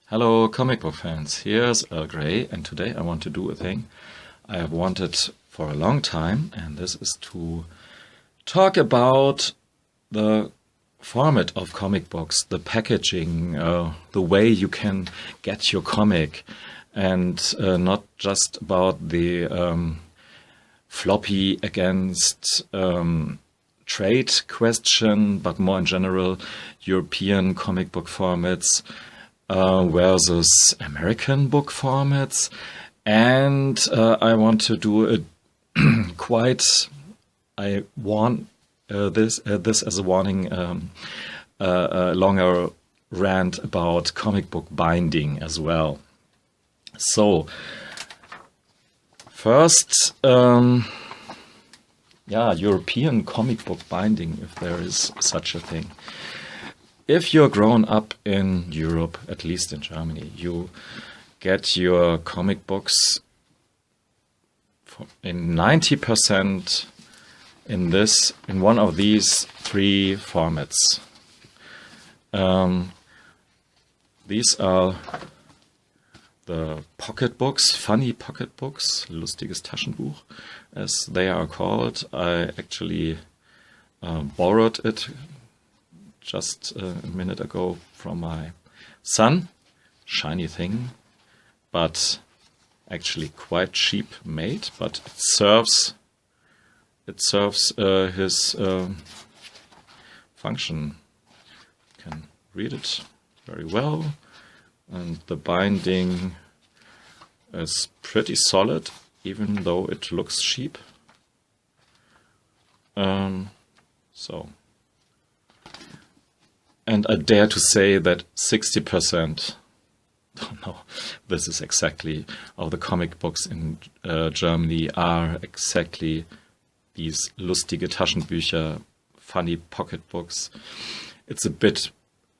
Hello comic book fans, here's Earl Grey, and today I want to do a thing I have wanted for a long time, and this is to talk about the format of comic books, the packaging, the way you can get your comic, and not just about the floppy against trade question, but more in general European comic book formats versus American book formats. And I want to do a I want this as a warning, a longer rant about comic book binding as well. So first, European comic book binding, if there is such a thing. If you're grown up in Europe, at least in Germany, you get your comic books in 90% in one of these three formats. These are the pocket books, funny pocket books, lustiges Taschenbuch, as they are called. I actually borrowed it just a minute ago from my son. Shiny thing, but actually quite cheap made, but it serves his function. You can read it very well, and the binding is pretty solid, even though it looks cheap. And I dare to say that 60%, this is exactly, of the comic books in Germany are exactly these lustige Taschenbücher, funny pocket books. It's a bit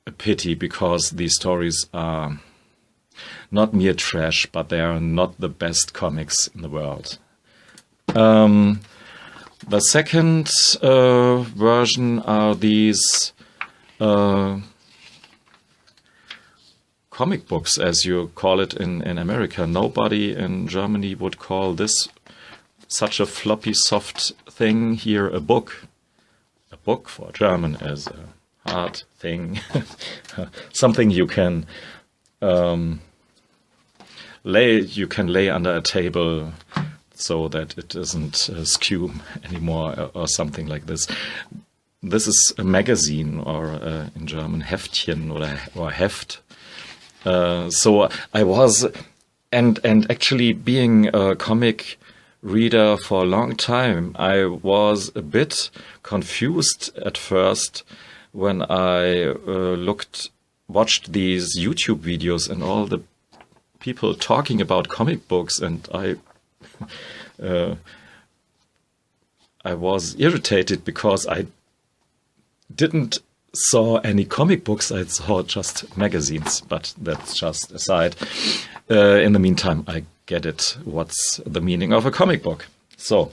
a pity because these stories are not mere trash, but they are not the best comics in the world. The second version are these comic books, as you call it in America. Nobody in Germany would call this such a floppy, soft thing here a book. A book for German is a hard thing, something you can lay under a table so that it doesn't skew anymore or something like this. This is a magazine, or in German Heftchen or Heft. So I was, and actually being a comic reader for a long time, I was a bit confused at first when I watched these YouTube videos and all the people talking about comic books, and I was irritated because I didn't saw any comic books. I saw just magazines, but that's just aside. In the meantime, I get it. What's the meaning of a comic book? So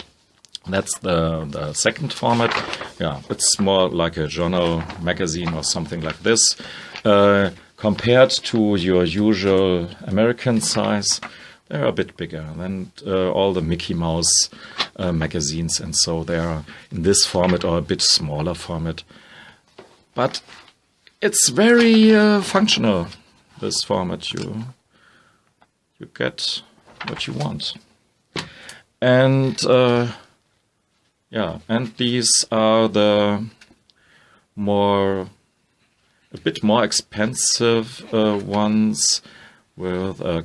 that's the second format. Yeah, it's more like a journal magazine or something like this. Compared to your usual American size, they're a bit bigger than all the Mickey Mouse magazines, and so they are in this format or a bit smaller format. But it's very functional, this format. You get what you want. And and these are the a bit more expensive ones with a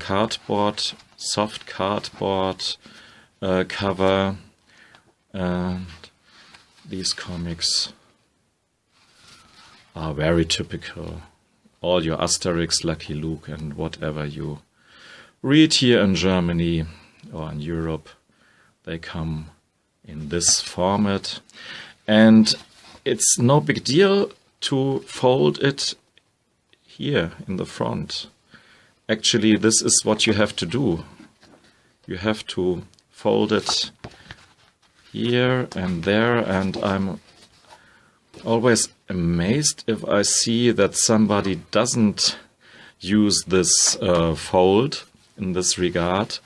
soft cardboard cover, and these comics are very typical. All your Asterix, Lucky Luke, and whatever you read here in Germany or in Europe, they come in this format. And it's no big deal to fold it here in the front. Actually, this is what you have to do. You have to fold it here and there, and I'm always amazed if I see that somebody doesn't use this fold in this regard,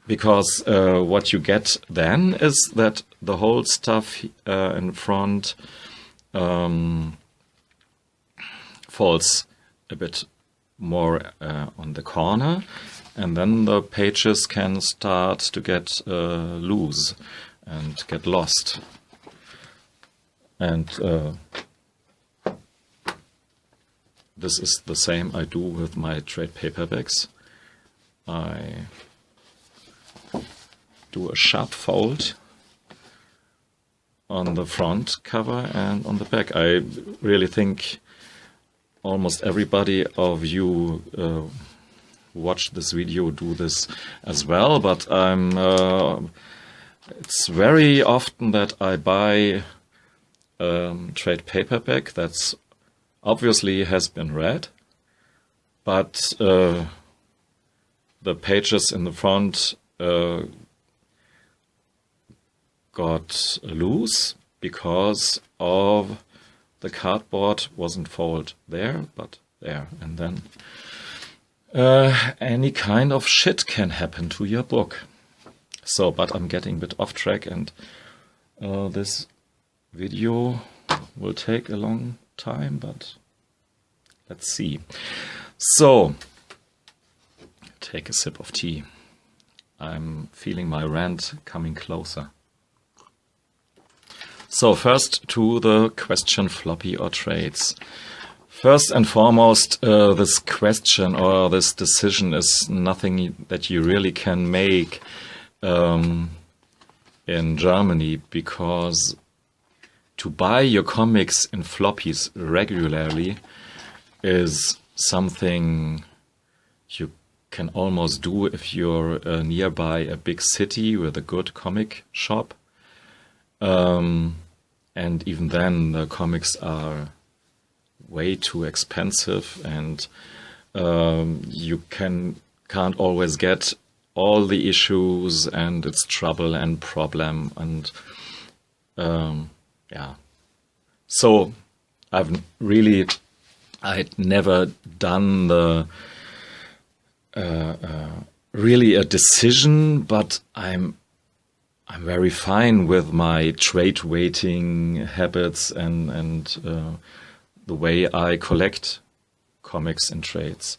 because what you get then is that the whole stuff in front falls a bit more on the corner, and then the pages can start to get loose and get lost. And this is the same I do with my trade paperbacks. I do a sharp fold on the front cover and on the back. I really think almost everybody of you who watch this video do this as well, but it's very often that I buy trade paperback that's obviously has been read, but the pages in the front got loose because of the cardboard wasn't folded there, but there. And then any kind of shit can happen to your book. So, but I'm getting a bit off track, and this video will take a long time, but let's see. So, take a sip of tea. I'm feeling my rant coming closer. So first to the question, floppy or trades. First and foremost, this question or this decision is nothing that you really can make in Germany, because to buy your comics in floppies regularly is something you can almost do if you're nearby a big city with a good comic shop. And even then, the comics are way too expensive, and you can't always get all the issues, and it's trouble and problem, and yeah. So I'd never done the really a decision, but I'm very fine with my trade waiting habits and the way I collect comics in trades.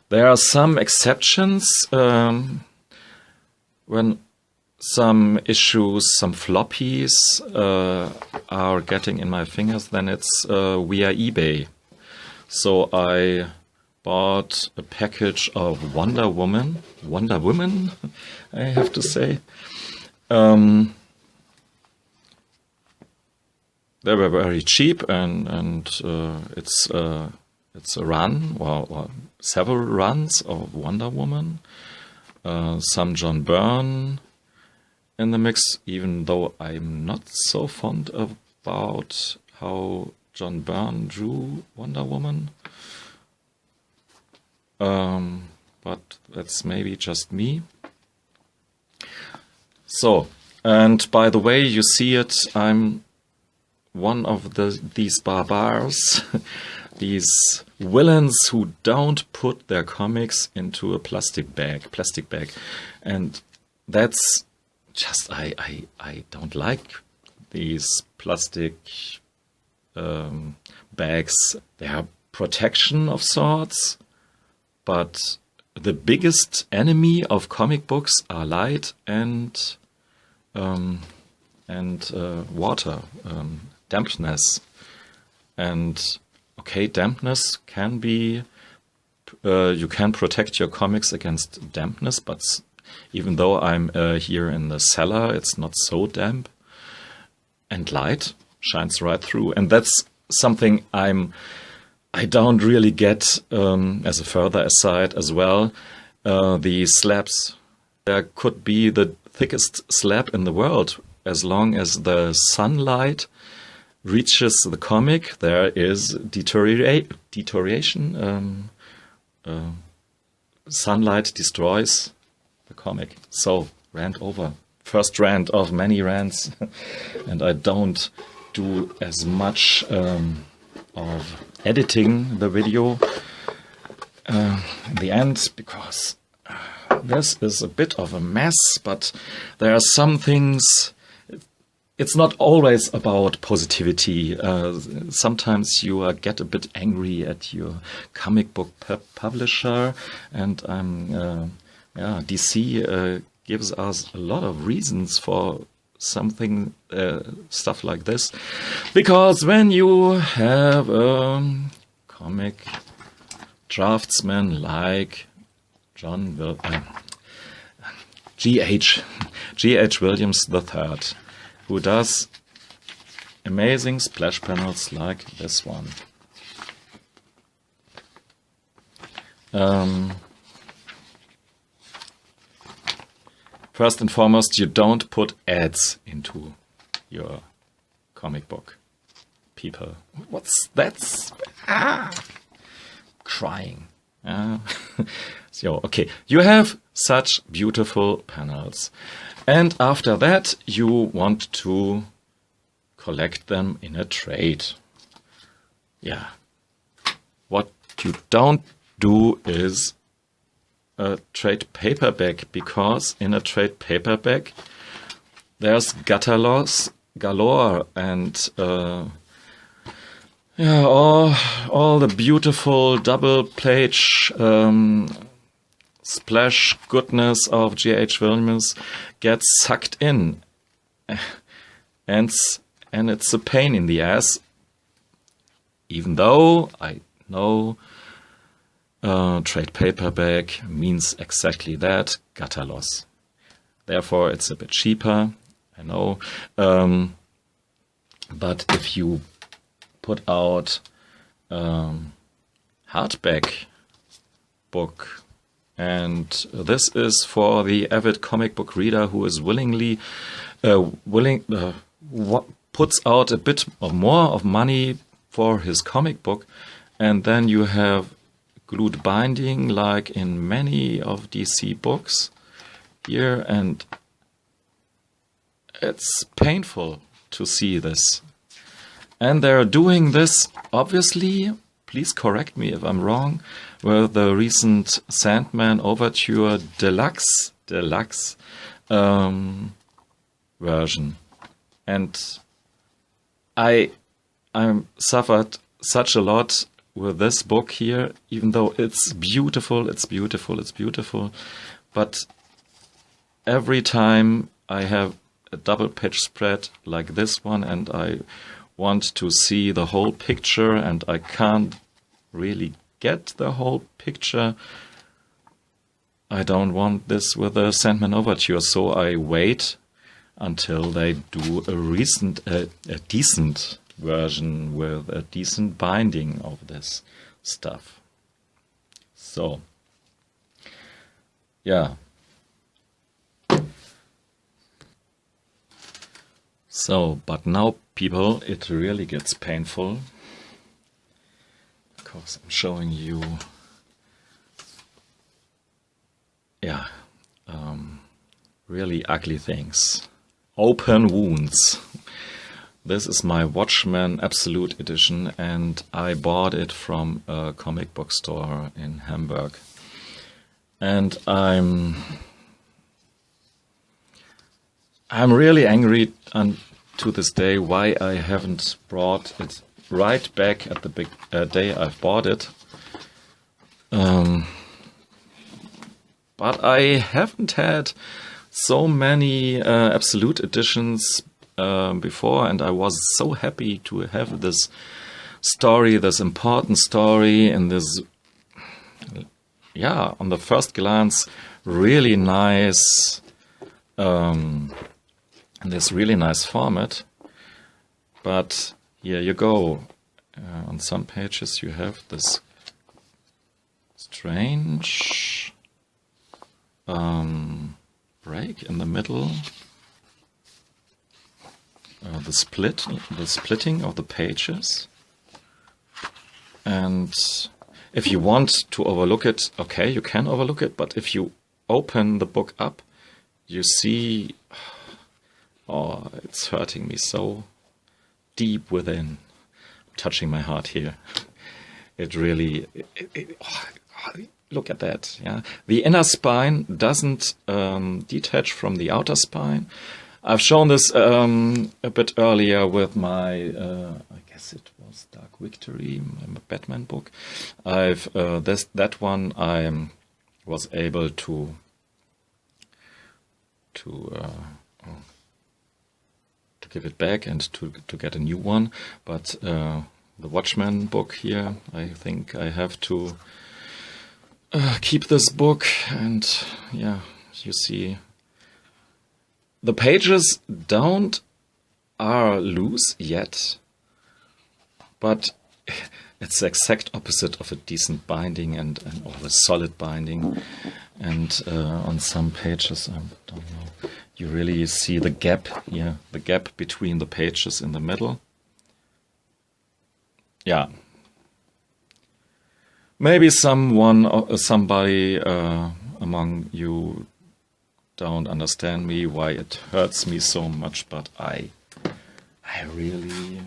There are some exceptions when some issues, some floppies are getting in my fingers, then it's via eBay. So I bought a package of Wonder Woman, I have to say. They were very cheap, and it's a run, well, several runs of Wonder Woman, some John Byrne in the mix, even though I'm not so fond about how John Byrne drew Wonder Woman. But that's maybe just me. So, and by the way, you see it, I'm one of these barbars, these villains who don't put their comics into a plastic bag. And that's just, I don't like these plastic bags. They are protection of sorts, but the biggest enemy of comic books are light and water, dampness. And okay, dampness can be, you can protect your comics against dampness, but even though I'm here in the cellar, it's not so damp, and light shines right through. And that's something I don't really get, as a further aside as well, the slabs. There could be the thickest slab in the world. As long as the sunlight reaches the comic, there is deterioration. Sunlight destroys the comic. So, rant over. First rant of many rants. And I don't do as much of editing the video. in the end, because this is a bit of a mess, but there are some things. It's not always about positivity. Sometimes you get a bit angry at your comic book publisher, and DC gives us a lot of reasons for something, stuff like this, because when you have a comic draftsman like G.H. Williams III, who does amazing splash panels like this one. First and foremost, you don't put ads into your comic book. People, that's crying. So, okay, you have such beautiful panels. And after that, you want to collect them in a trade. Yeah. What you don't do is a trade paperback, because in a trade paperback there's gutter loss galore, and all the beautiful double page splash goodness of G.H. Williams gets sucked in, and it's a pain in the ass, even though I know trade paperback means exactly that, gutter loss. Therefore, it's a bit cheaper, I know. But if you put out hardback book, and this is for the avid comic book reader who is puts out a bit more of money for his comic book, and then you have glued binding like in many of DC books here, and it's painful to see this. And they're doing this, obviously, please correct me if I'm wrong, with the recent Sandman Overture Deluxe version. And I suffered such a lot with this book here, even though it's beautiful. But every time I have a double page spread like this one, and I want to see the whole picture, and I can't really get the whole picture, I don't want this with the Sandman Overture, so I wait until they do a decent version with a decent binding of this stuff. So, yeah. So, but now, people, it really gets painful, because I'm showing you, really ugly things. Open wounds. This is my Watchmen Absolute Edition, and I bought it from a comic book store in Hamburg. And I'm really angry to this day why I haven't brought it right back at the big day I bought it. But I haven't had so many Absolute Editions before, and I was so happy to have this story, this important story, in this, on the first glance, really nice, in this really nice format. But here you go. On some pages you have this strange break in the middle. The splitting of the pages. And if you want to overlook it, okay, you can overlook it, but if you open the book up, you see, oh, it's hurting me so deep within, touching my heart here. It really, look at that. Yeah, the inner spine doesn't detach from the outer spine. I've shown this a bit earlier with my, I guess it was Dark Victory, my Batman book. That one I was able to give it back and to get a new one, but the Watchmen book here, I think I have to keep this book. And yeah, you see the pages are loose yet, but it's the exact opposite of a decent binding and of a solid binding. And on some pages, I don't know, you really see the gap here, the gap between the pages in the middle. Yeah. Maybe somebody among you don't understand me, why it hurts me so much, but I really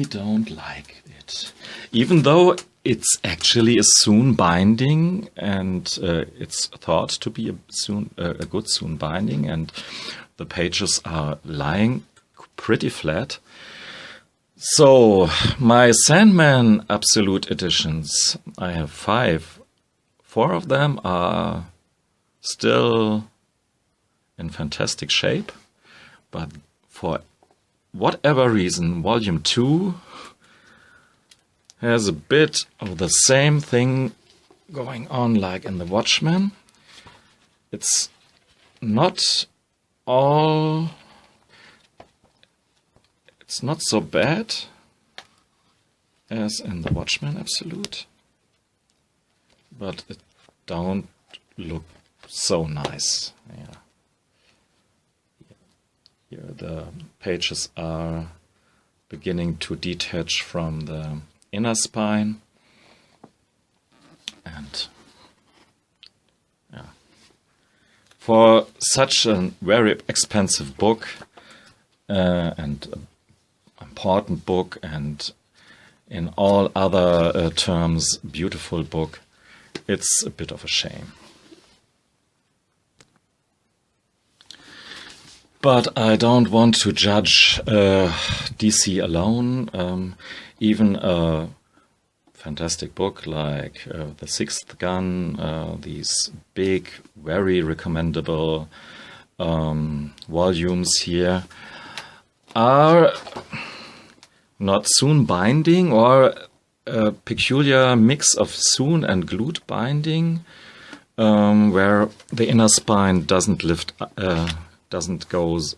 don't like it. Even though it's actually a soon binding, and it's thought to be a good soon binding, and the pages are lying pretty flat. So, my Sandman Absolute editions, I have 5. 4 of them are still in fantastic shape, but for whatever reason, Volume 2 has a bit of the same thing going on like in the Watchmen. It's not so bad as in the Watchmen Absolute, but it don't look so nice. Yeah. Here the pages are beginning to detach from the inner spine, and yeah, for such a very expensive book and important book, and in all other terms beautiful book, it's a bit of a shame. But I don't want to judge DC alone. Even a fantastic book like The Sixth Gun, these big, very recommendable volumes here, are not soon binding, or a peculiar mix of soon and glued binding, where the inner spine doesn't goes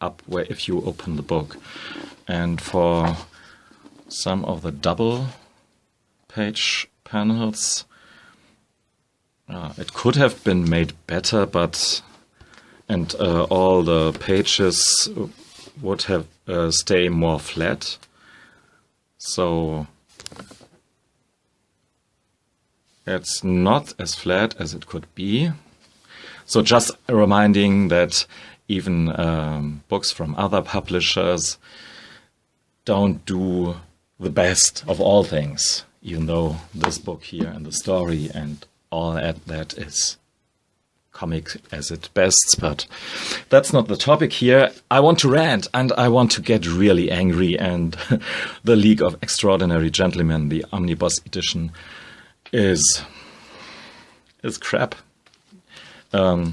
up where if you open the book. And for some of the double page panels, it could have been made better, and all the pages would have stay more flat. So it's not as flat as it could be. So just reminding that even books from other publishers don't do the best of all things, even though this book here and the story and all that is comic as its best, but that's not the topic here. I want to rant, and I want to get really angry, and the League of Extraordinary Gentlemen, the Omnibus edition, is crap, to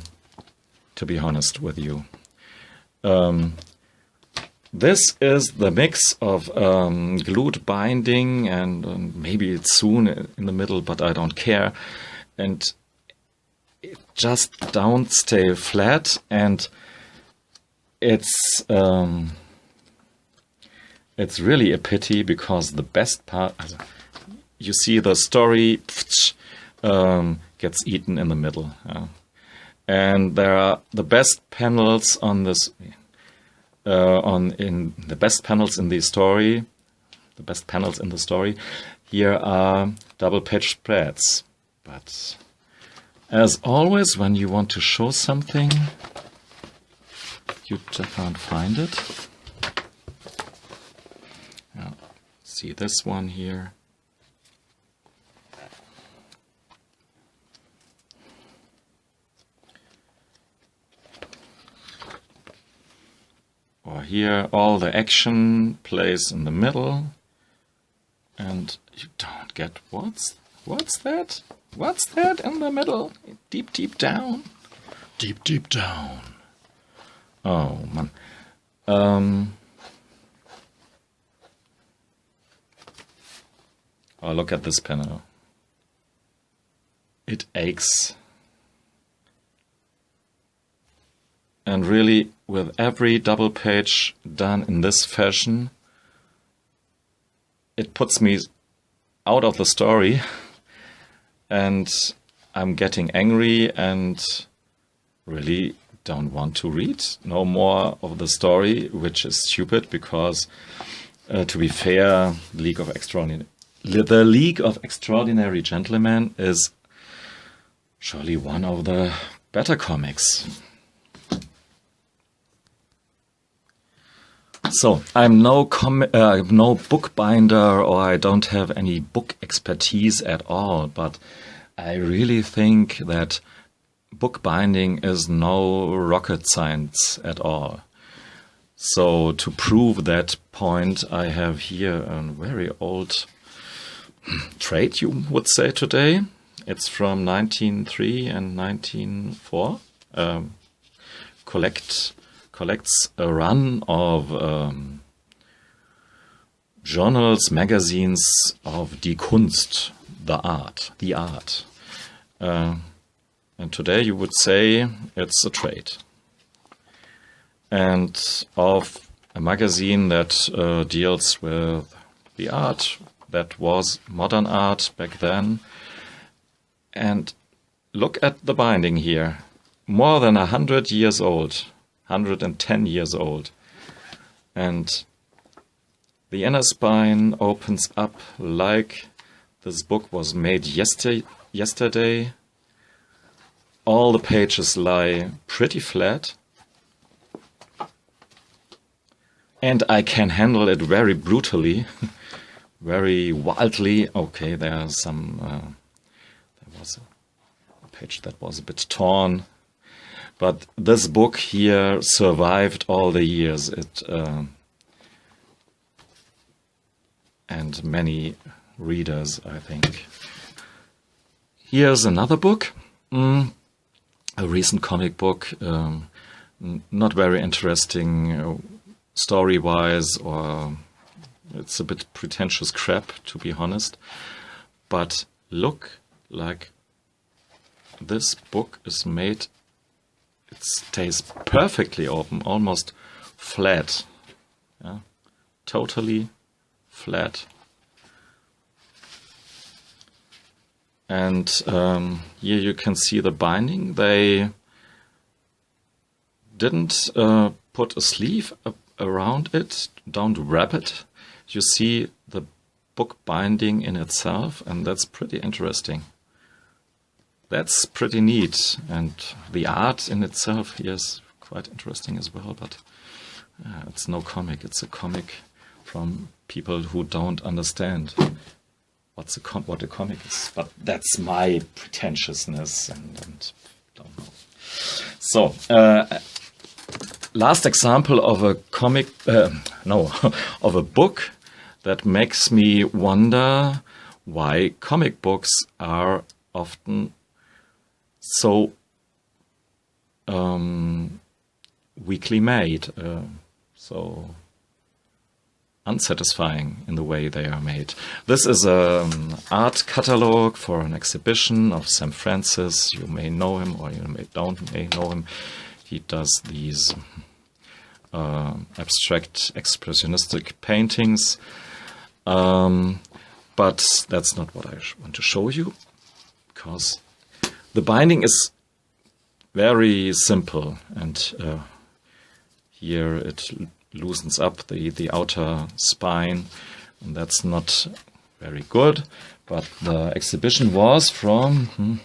be honest with you. This is the mix of glued binding, and maybe it's soon in the middle, but I don't care, and it just don't stay flat, and it's really a pity, because the best part, you see the story gets eaten in the middle, and there are the best panels on this the best panels in the story. The best panels in the story here are double page spreads, but as always, when you want to show something, you just can't find it. See this one here. or here all the action plays in the middle, and you don't get what's that? What's that in the middle? Deep, deep down. Deep, deep down. Oh, man. Oh, look at this panel. It aches. And really, with every double page done in this fashion, it puts me out of the story, and I'm getting angry and really don't want to read no more of the story, which is stupid because, to be fair, the League of Extraordinary Gentlemen is surely one of the better comics. So, I'm no bookbinder, or I don't have any book expertise at all, but I really think that bookbinding is no rocket science at all. So, to prove that point, I have here a very old trade, you would say today. It's from 1903 and 1904. Collects a run of journals, magazines of die Kunst, the art. And today you would say it's a trade. And of a magazine that deals with the art that was modern art back then. And look at the binding here. More than 100 years old. 110 years old. And the inner spine opens up like this book was made yesterday. All the pages lie pretty flat. And I can handle it very brutally, very wildly. Okay, there was a page that was a bit torn. But this book here survived all the years. And many readers, I think. Here's another book, a recent comic book, not very interesting story-wise, or it's a bit pretentious crap, to be honest. But look like this book is made. It stays perfectly open, almost flat. Yeah? Totally flat. And here you can see the binding. They didn't put a sleeve around it, don't wrap it. You see the book binding in itself, and that's pretty interesting. That's pretty neat, and the art in itself here is quite interesting as well, but it's no comic. It's a comic from people who don't understand what a comic is. But that's my pretentiousness and don't know. So, last example of a comic, of a book that makes me wonder why comic books are often so weakly made, so unsatisfying in the way they are made. This is an art catalogue for an exhibition of Sam Francis. You may know him, or you may know him. He does these abstract expressionistic paintings, but that's not what I want to show you, because the binding is very simple, and here it loosens up the outer spine, and that's not very good. But the exhibition was from,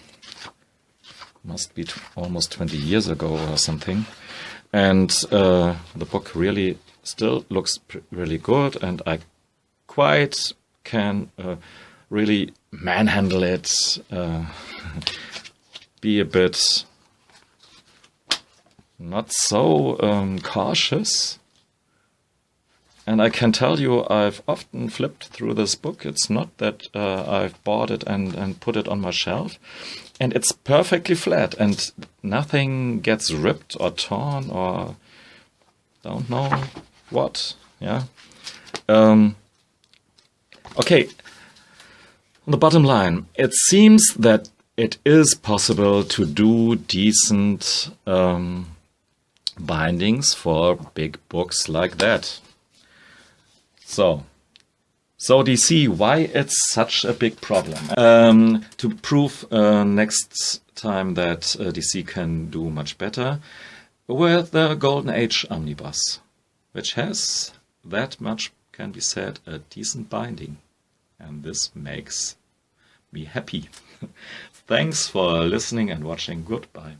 must be almost 20 years ago or something, and the book really still looks really good, and I quite can really manhandle it, be a bit not so cautious And I can tell you, I've often flipped through this book. It's not that I've bought it and put it on my shelf. And it's perfectly flat, and nothing gets ripped or torn or don't know what. Yeah. Okay. On the bottom line, it seems that it is possible to do decent bindings for big books like that. So DC, why it's such a big problem? To prove next time that DC can do much better with the Golden Age Omnibus, which has, that much can be said, a decent binding. And this makes me happy. Thanks for listening and watching. Goodbye.